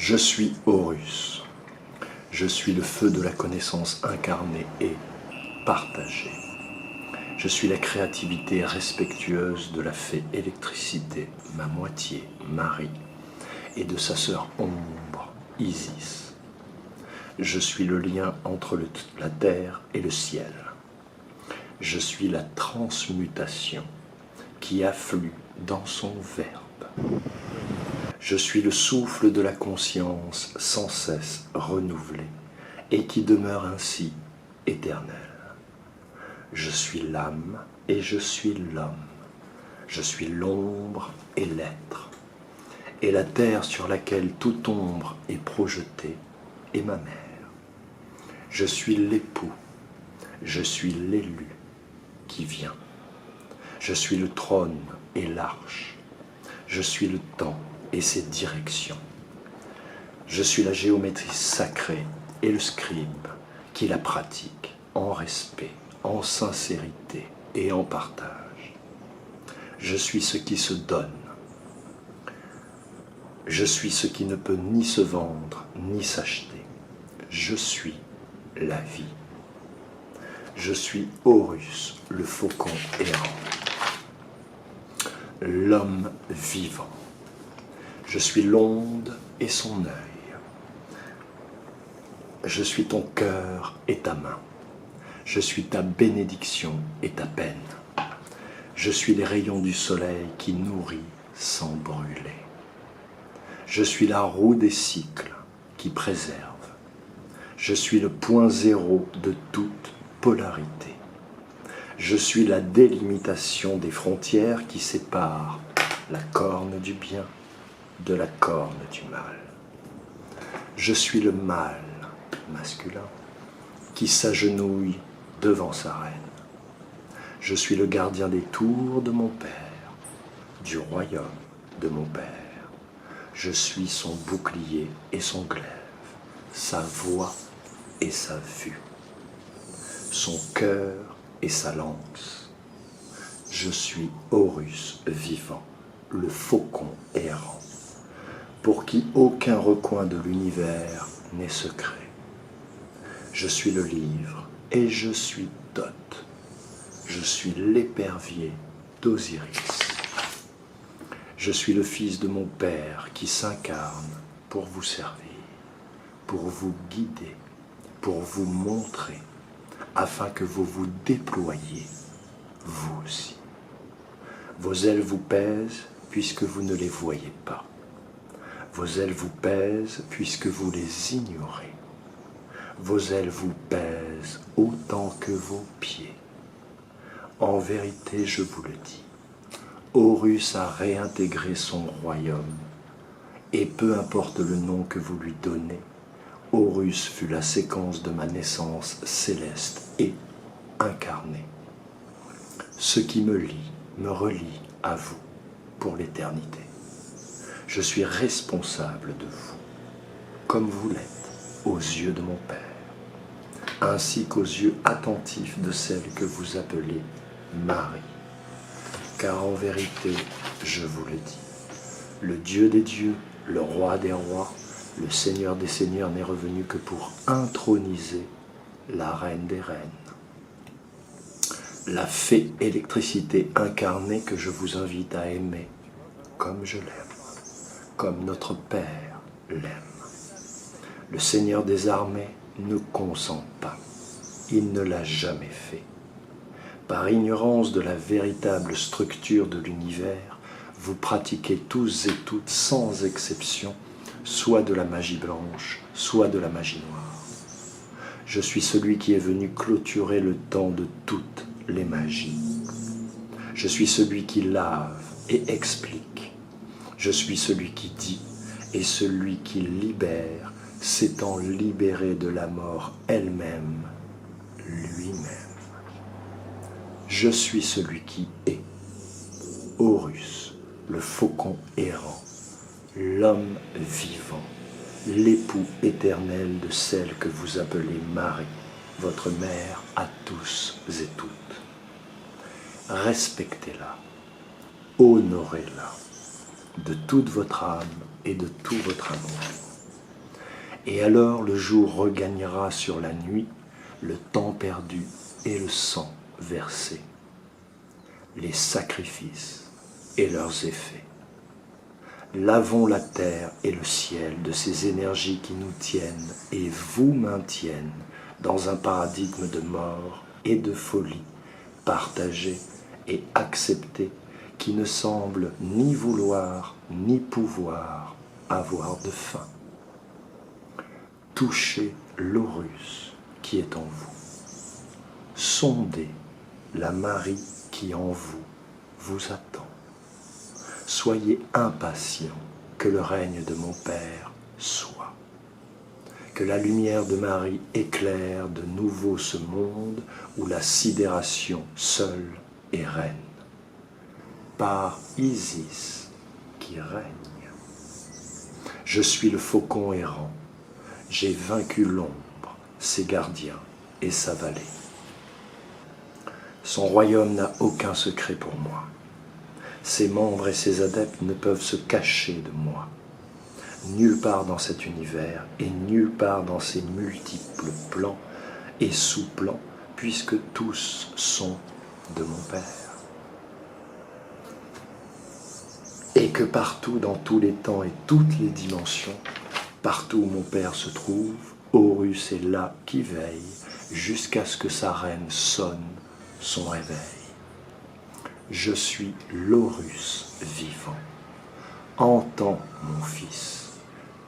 Je suis Horus. Je suis le feu de la connaissance incarnée et partagée. Je suis la créativité respectueuse de la fée électricité, ma moitié, Marie, et de sa sœur ombre, Isis. Je suis le lien entre la terre et le ciel. Je suis la transmutation qui afflue dans son verbe. Je suis le souffle de la conscience sans cesse renouvelé et qui demeure ainsi éternel. Je suis l'âme et je suis l'homme. Je suis l'ombre et l'être. Et la terre sur laquelle toute ombre est projetée est ma mère. Je suis l'époux. Je suis l'élu qui vient. Je suis le trône et l'arche. Je suis le temps et ses directions. Je suis la géométrie sacrée et le scribe qui la pratique en respect, en sincérité et en partage. Je suis ce qui se donne. Je suis ce qui ne peut ni se vendre ni s'acheter. Je suis la vie. Je suis Horus, le faucon errant, l'homme vivant. Je suis l'onde et son œil. Je suis ton cœur et ta main. Je suis ta bénédiction et ta peine. Je suis les rayons du soleil qui nourrit sans brûler. Je suis la roue des cycles qui préserve. Je suis le point zéro de toute polarité. Je suis la délimitation des frontières qui séparent la corne du bien de la corne du mal. Je suis le mâle masculin qui s'agenouille devant sa reine. Je suis le gardien des tours de mon père, du royaume de mon père. Je suis son bouclier et son glaive, sa voix et sa vue, son cœur et sa lance. Je suis Horus vivant, le faucon errant, pour qui aucun recoin de l'univers n'est secret. Je suis le livre et je suis Thoth. Je suis l'épervier d'Osiris. Je suis le fils de mon père qui s'incarne pour vous servir, pour vous guider, pour vous montrer, afin que vous vous déployiez, vous aussi. Vos ailes vous pèsent puisque vous ne les voyez pas. Vos ailes vous pèsent puisque vous les ignorez. Vos ailes vous pèsent autant que vos pieds. En vérité, je vous le dis, Horus a réintégré son royaume, et peu importe le nom que vous lui donnez, Horus fut la séquence de ma naissance céleste et incarnée. Ce qui me lie, me relie à vous pour l'éternité. Je suis responsable de vous, comme vous l'êtes, aux yeux de mon Père, ainsi qu'aux yeux attentifs de celle que vous appelez Marie. Car en vérité, je vous le dis, le Dieu des dieux, le roi des rois, le Seigneur des seigneurs n'est revenu que pour introniser la reine des reines. La fée électricité incarnée que je vous invite à aimer comme je l'aime, comme notre Père l'aime. Le Seigneur des armées ne consent pas, il ne l'a jamais fait. Par ignorance de la véritable structure de l'univers, vous pratiquez tous et toutes sans exception, soit de la magie blanche, soit de la magie noire. Je suis celui qui est venu clôturer le temps de toutes les magies. Je suis celui qui lave et explique. Je suis celui qui dit et celui qui libère, s'étant libéré de la mort elle-même, lui-même. Je suis celui qui est, Horus, le faucon errant, l'homme vivant, l'époux éternel de celle que vous appelez Marie, votre mère à tous et toutes. Respectez-la, honorez-la, de toute votre âme et de tout votre amour. Et alors le jour regagnera sur la nuit, le temps perdu et le sang versé, les sacrifices et leurs effets. Lavons la terre et le ciel de ces énergies qui nous tiennent et vous maintiennent dans un paradigme de mort et de folie, partagé et accepté, qui ne semble ni vouloir ni pouvoir avoir de fin. Touchez l'Horus qui est en vous. Sondez la Marie qui en vous vous attend. Soyez impatients que le règne de mon Père soit. Que la lumière de Marie éclaire de nouveau ce monde où la sidération seule est reine. Par Isis qui règne. Je suis le faucon errant. J'ai vaincu l'ombre, ses gardiens et sa vallée. Son royaume n'a aucun secret pour moi. Ses membres et ses adeptes ne peuvent se cacher de moi. Nulle part dans cet univers et nulle part dans ses multiples plans et sous-plans, puisque tous sont de mon Père. Et que partout, dans tous les temps et toutes les dimensions, partout où mon Père se trouve, Horus est là qui veille jusqu'à ce que sa reine sonne son réveil. Je suis l'Horus vivant. Entends mon fils,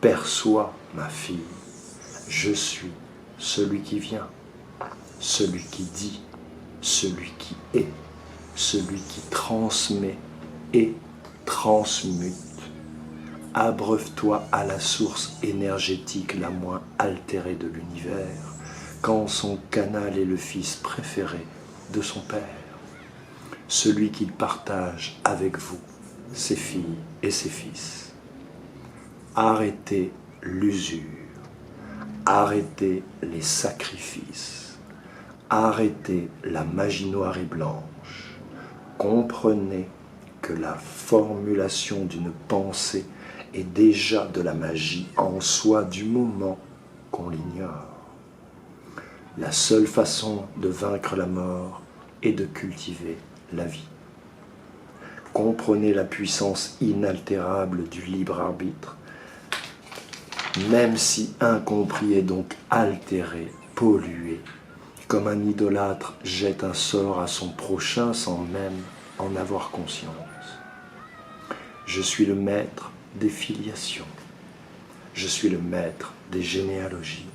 perçois ma fille. Je suis celui qui vient, celui qui dit, celui qui est, celui qui transmet et transmute. Abreuve-toi à la source énergétique la moins altérée de l'univers, quand son canal est le fils préféré de son Père, celui qu'il partage avec vous, ses filles et ses fils. Arrêtez l'usure, arrêtez les sacrifices, arrêtez la magie noire et blanche. Comprenez que la formulation d'une pensée est déjà de la magie en soi du moment qu'on l'ignore. La seule façon de vaincre la mort est de cultiver la vie. Comprenez la puissance inaltérable du libre arbitre, même si incompris et donc altéré, pollué, comme un idolâtre jette un sort à son prochain sans même en avoir conscience. Je suis le maître des filiations, je suis le maître des généalogies,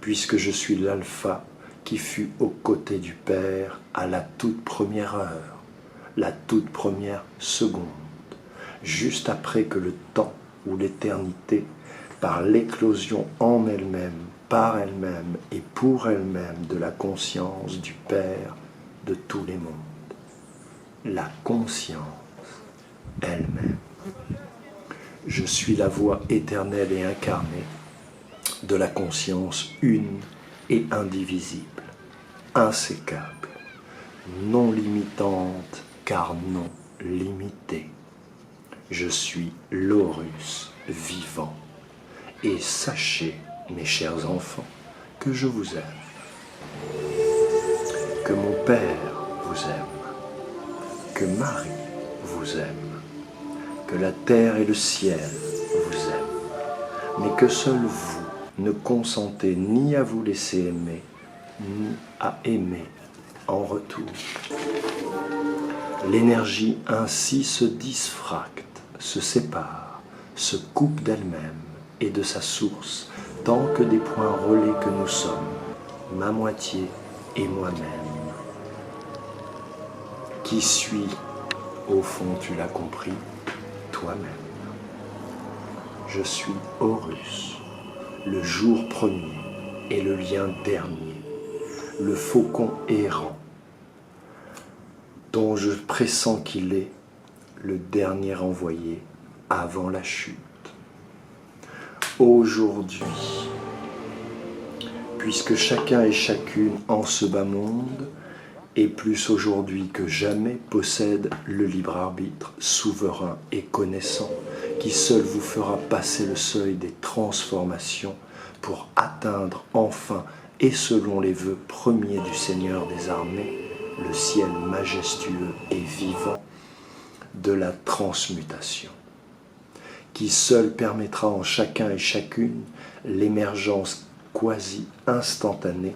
puisque je suis l'alpha qui fut aux côtés du Père à la toute première heure, la toute première seconde, juste après que le temps ou l'éternité, par l'éclosion en elle-même, par elle-même et pour elle-même de la conscience du Père de tous les mondes. La conscience elle-même. Je suis la voix éternelle et incarnée de la conscience une et indivisible, insécable, non limitante car non limitée. Je suis l'Horus vivant. Et sachez, mes chers enfants, que je vous aime, que mon Père vous aime, que Marie vous aime, que la terre et le ciel vous aiment, mais que seul vous ne consentez ni à vous laisser aimer, ni à aimer en retour. L'énergie ainsi se disfracte, se sépare, se coupe d'elle-même et de sa source, tant que des points relais que nous sommes, ma moitié et moi-même. Qui suis, au fond tu l'as compris, toi-même. Je suis Horus, le jour premier et le lien dernier, le faucon errant, dont je pressens qu'il est le dernier envoyé avant la chute. Aujourd'hui, puisque chacun et chacune en ce bas monde, et plus aujourd'hui que jamais, possède le libre arbitre souverain et connaissant, qui seul vous fera passer le seuil des transformations pour atteindre enfin, et selon les vœux premiers du Seigneur des armées, le ciel majestueux et vivant de la transmutation, qui seul permettra en chacun et chacune l'émergence quasi instantanée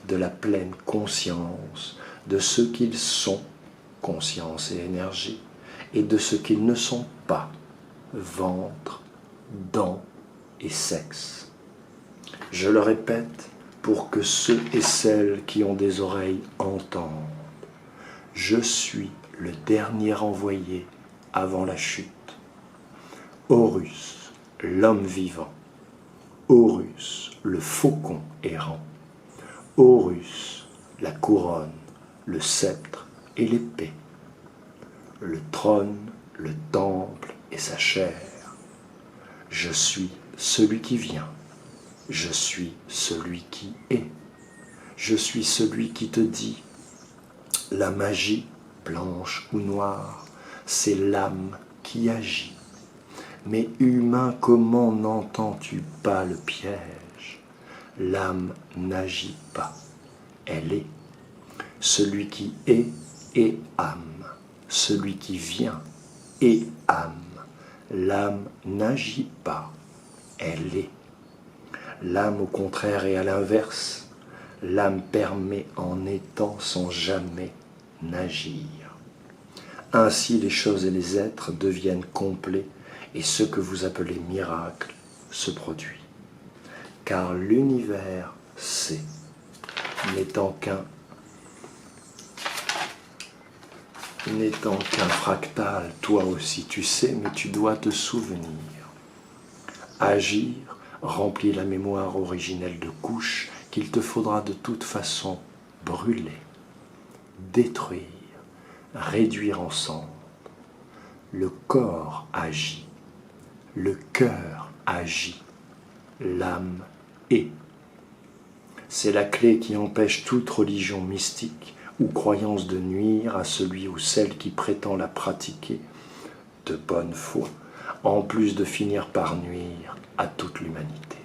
de la pleine conscience de ce qu'ils sont, conscience et énergie, et de ce qu'ils ne sont pas, ventre, dents et sexe. Je le répète pour que ceux et celles qui ont des oreilles entendent. Je suis le dernier envoyé avant la chute. Horus, l'homme vivant. Horus, le faucon errant. Horus, la couronne, le sceptre et l'épée. Le trône, le temple et sa chair. Je suis celui qui vient. Je suis celui qui est. Je suis celui qui te dit: la magie, blanche ou noire, c'est l'âme qui agit. Mais humain, comment n'entends-tu pas le piège? L'âme n'agit pas, elle est. Celui qui est âme. Celui qui vient est âme. L'âme n'agit pas, elle est. L'âme, au contraire, est à l'inverse. L'âme permet en étant sans jamais n'agir. Ainsi, les choses et les êtres deviennent complets et ce que vous appelez miracle se produit. Car l'univers sait, n'étant qu'un fractal, toi aussi tu sais, mais tu dois te souvenir. Agir remplit la mémoire originelle de couches qu'il te faudra de toute façon brûler, détruire, réduire en cendres. Le corps agit, le cœur agit, l'âme est. C'est la clé qui empêche toute religion mystique ou croyance de nuire à celui ou celle qui prétend la pratiquer de bonne foi, en plus de finir par nuire à toute l'humanité.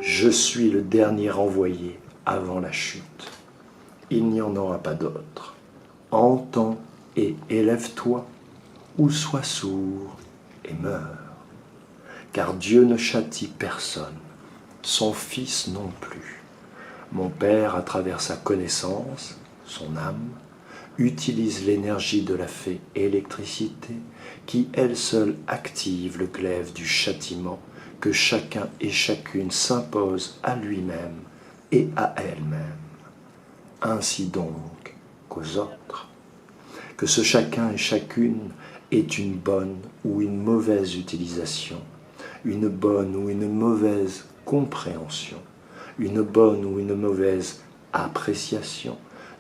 Je suis le dernier envoyé avant la chute. Il n'y en aura pas d'autre. Entends et élève-toi, ou sois sourd et meurs. Car Dieu ne châtie personne, son Fils non plus. Mon Père, à travers sa connaissance, son âme, utilise l'énergie de la fée électricité qui, elle seule, active le glaive du châtiment que chacun et chacune s'impose à lui-même et à elle-même, ainsi donc qu'aux autres. Que ce chacun et chacune ait une bonne ou une mauvaise utilisation, une bonne ou une mauvaise compréhension, une bonne ou une mauvaise appréciation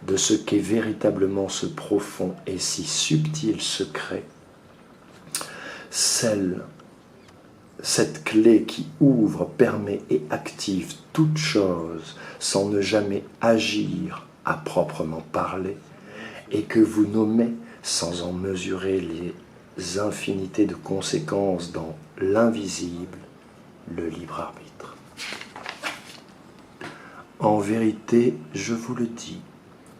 de ce qu'est véritablement ce profond et si subtil secret, cette clé qui ouvre, permet et active toute chose sans ne jamais agir à proprement parler, et que vous nommez, sans en mesurer les infinités de conséquences dans l'invisible, le libre arbitre. En vérité, je vous le dis,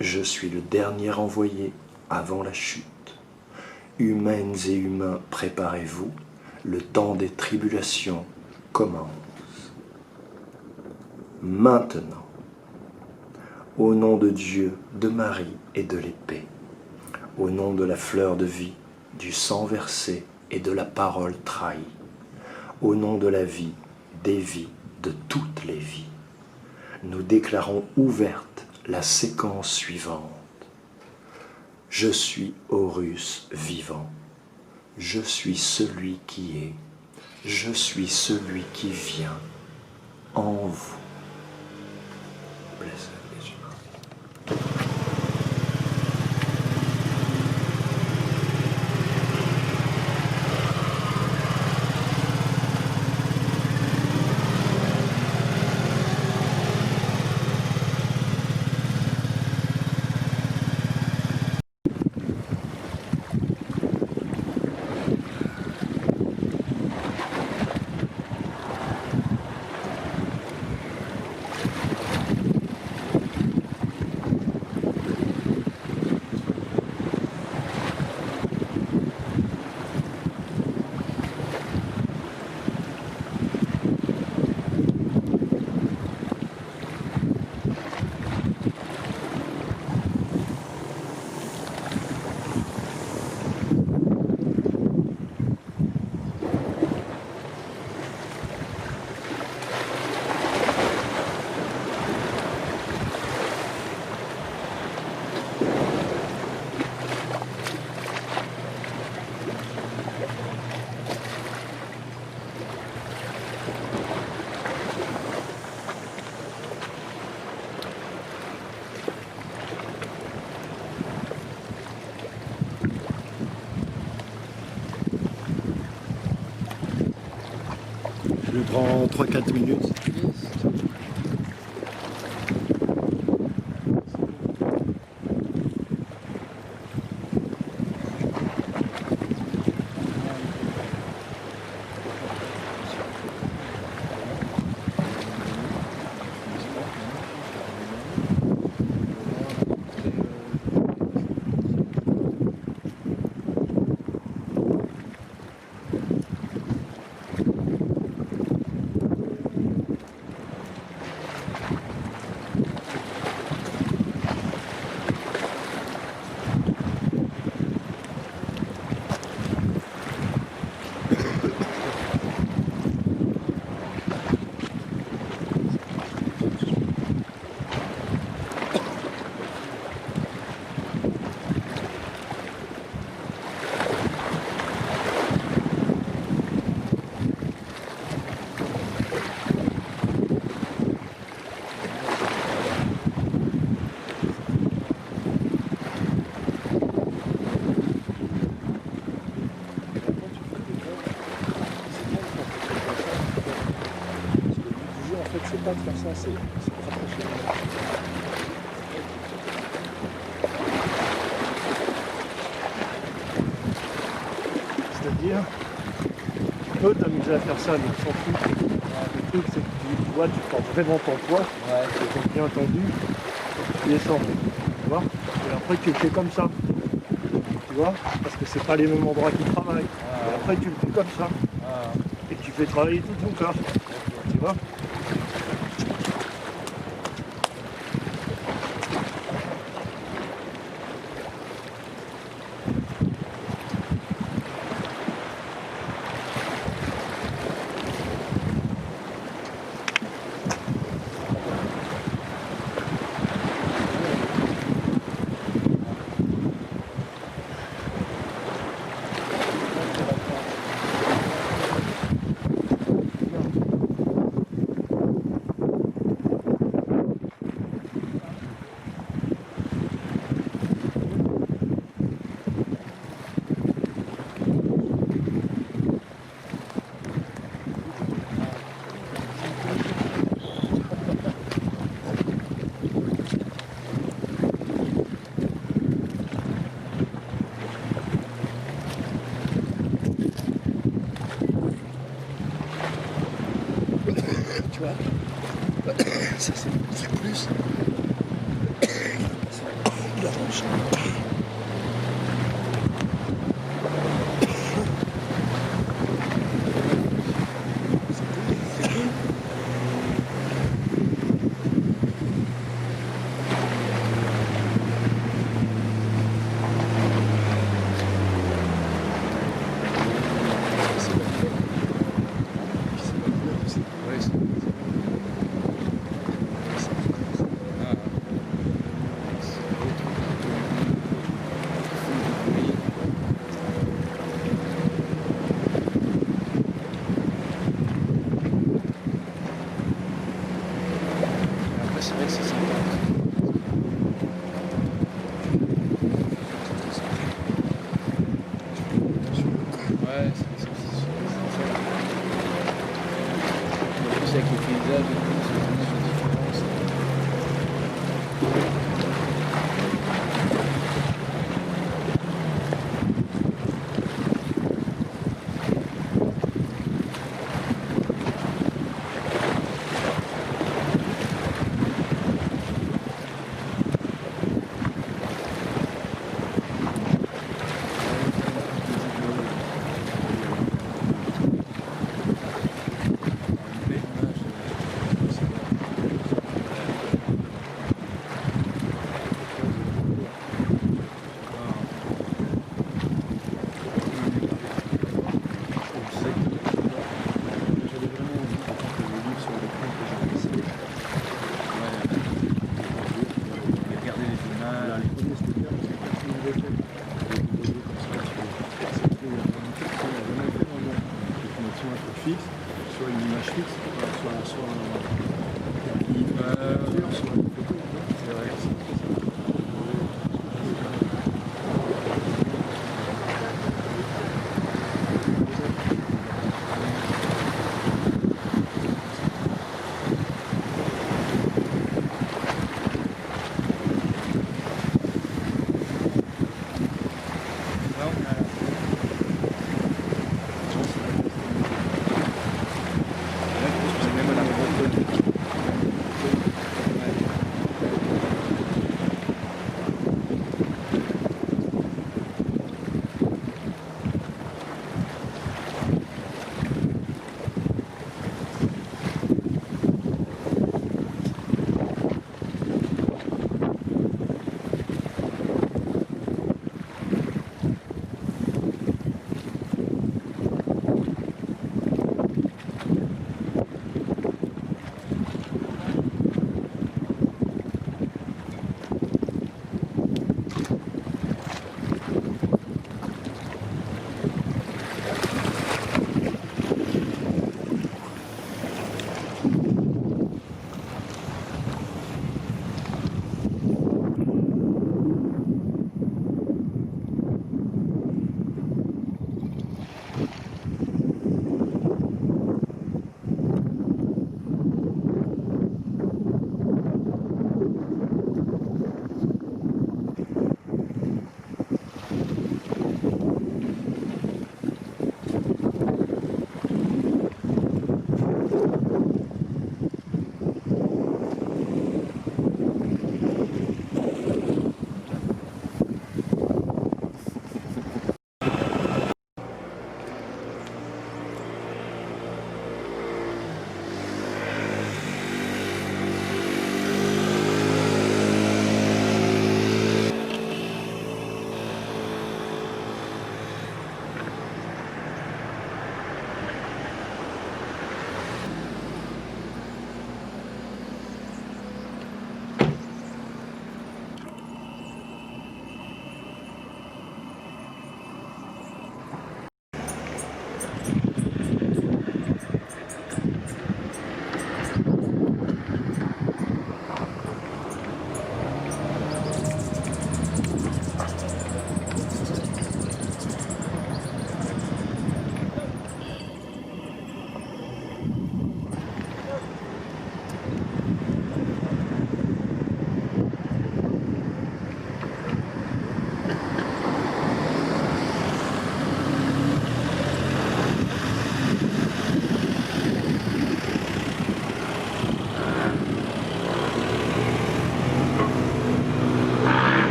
je suis le dernier envoyé avant la chute. Humaines et humains, préparez-vous, le temps des tribulations commence. Maintenant, au nom de Dieu, de Marie et de l'épée, au nom de la fleur de vie, du sang versé et de la parole trahie, au nom de la vie, des vies, de toutes les vies, nous déclarons ouverte la séquence suivante. Je suis Horus vivant. Je suis celui qui est. Je suis celui qui vient en vous. Blessed les humains. nous prend 3-4 minutes. C'est pas de faire ça, c'est se rapprocher. C'est-à-dire, tu peux t'amuser à faire ça, mais on s'en fout. Le truc, c'est que tu vois, tu portes vraiment ton poids, c'est bien entendu, tu descends, tu vois, et après tu le fais comme ça, tu vois, parce que c'est pas les mêmes endroits qui travaillent. Et après tu le fais comme ça, et tu fais travailler tout ton corps, tu vois. Tu vois, ça c'est plus la hanche. C'est vrai que c'est sympa. Ouais, c'est en plus avec les paysages et tout, c'est différent. Fixe, soit une image fixe, soit une photo. C'est vrai.